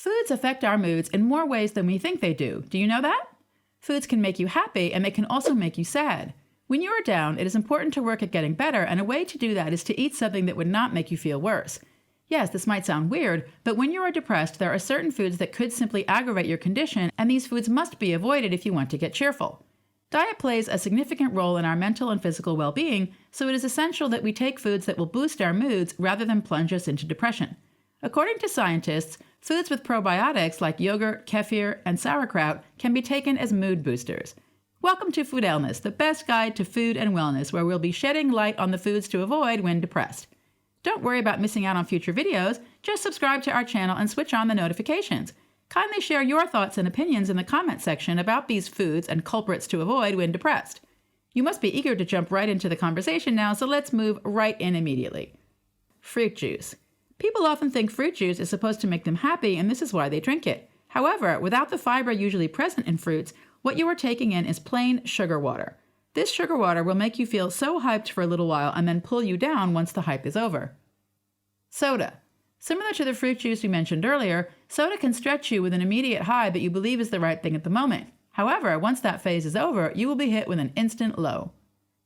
Foods affect our moods in more ways than we think they do. Do you know that? Foods can make you happy, and they can also make you sad. When you are down, it is important to work at getting better, and a way to do that is to eat something that would not make you feel worse. Yes, this might sound weird, but when you are depressed, there are certain foods that could simply aggravate your condition, and these foods must be avoided if you want to get cheerful. Diet plays a significant role in our mental and physical well-being, so it is essential that we take foods that will boost our moods rather than plunge us into depression. According to scientists, foods with probiotics like yogurt, kefir, and sauerkraut can be taken as mood boosters. Welcome to Food Illness, the best guide to food and wellness, where we'll be shedding light on the foods to avoid when depressed. Don't worry about missing out on future videos, just subscribe to our channel and switch on the notifications. Kindly share your thoughts and opinions in the comment section about these foods and culprits to avoid when depressed. You must be eager to jump right into the conversation now, so let's move right in immediately. Fruit juice. People often think fruit juice is supposed to make them happy, and this is why they drink it. However, without the fiber usually present in fruits, what you are taking in is plain sugar water. This sugar water will make you feel so hyped for a little while and then pull you down once the hype is over. Soda. Similar to the fruit juice we mentioned earlier, soda can stretch you with an immediate high that you believe is the right thing at the moment. However, once that phase is over, you will be hit with an instant low.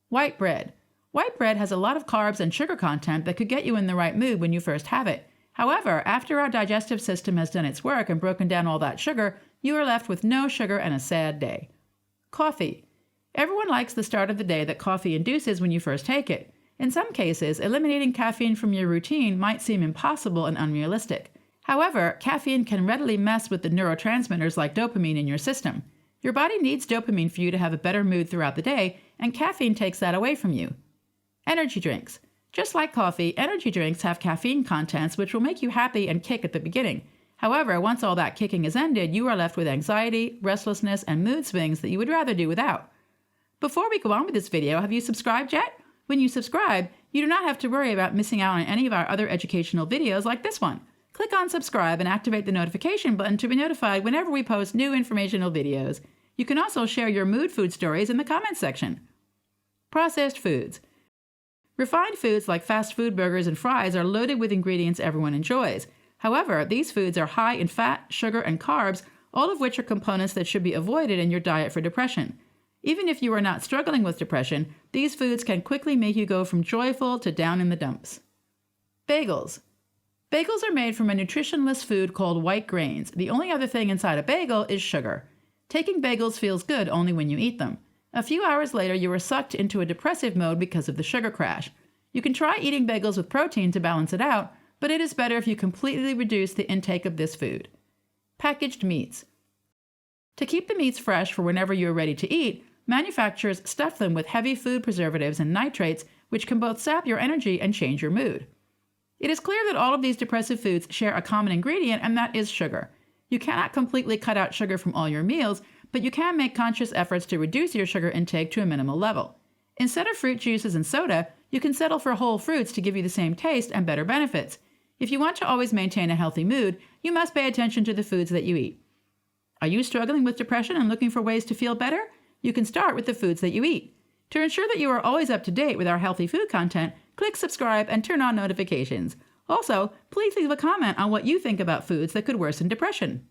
White bread. White bread has a lot of carbs and sugar content that could get you in the right mood when you first have it. However, after our digestive system has done its work and broken down all that sugar, you are left with no sugar and a sad day. Coffee. Everyone likes the start of the day that coffee induces when you first take it. In some cases, eliminating caffeine from your routine might seem impossible and unrealistic. However, caffeine can readily mess with the neurotransmitters like dopamine in your system. Your body needs dopamine for you to have a better mood throughout the day, and caffeine takes that away from you. Energy drinks. Just like coffee, energy drinks have caffeine contents which will make you happy and kick at the beginning. However, once all that kicking is ended, you are left with anxiety, restlessness, and mood swings that you would rather do without. Before we go on with this video, have you subscribed yet? When you subscribe, you do not have to worry about missing out on any of our other educational videos like this one. Click on subscribe and activate the notification button to be notified whenever we post new informational videos. You can also share your mood food stories in the comments section. Processed foods. Refined foods like fast food burgers and fries are loaded with ingredients everyone enjoys. However, these foods are high in fat, sugar, and carbs, all of which are components that should be avoided in your diet for depression. Even if you are not struggling with depression, these foods can quickly make you go from joyful to down in the dumps. Bagels. Bagels are made from a nutritionless food called white grains. The only other thing inside a bagel is sugar. Taking bagels feels good only when you eat them. A few hours later, you are sucked into a depressive mode because of the sugar crash. You can try eating bagels with protein to balance it out, but it is better if you completely reduce the intake of this food. Packaged meats. To keep the meats fresh for whenever you are ready to eat, manufacturers stuff them with heavy food preservatives and nitrates, which can both sap your energy and change your mood. It is clear that all of these depressive foods share a common ingredient, and that is sugar. You cannot completely cut out sugar from all your meals, but you can make conscious efforts to reduce your sugar intake to a minimal level. Instead of fruit juices and soda, you can settle for whole fruits to give you the same taste and better benefits. If you want to always maintain a healthy mood, you must pay attention to the foods that you eat. Are you struggling with depression and looking for ways to feel better? You can start with the foods that you eat. To ensure that you are always up to date with our healthy food content, click subscribe and turn on notifications. Also, please leave a comment on what you think about foods that could worsen depression.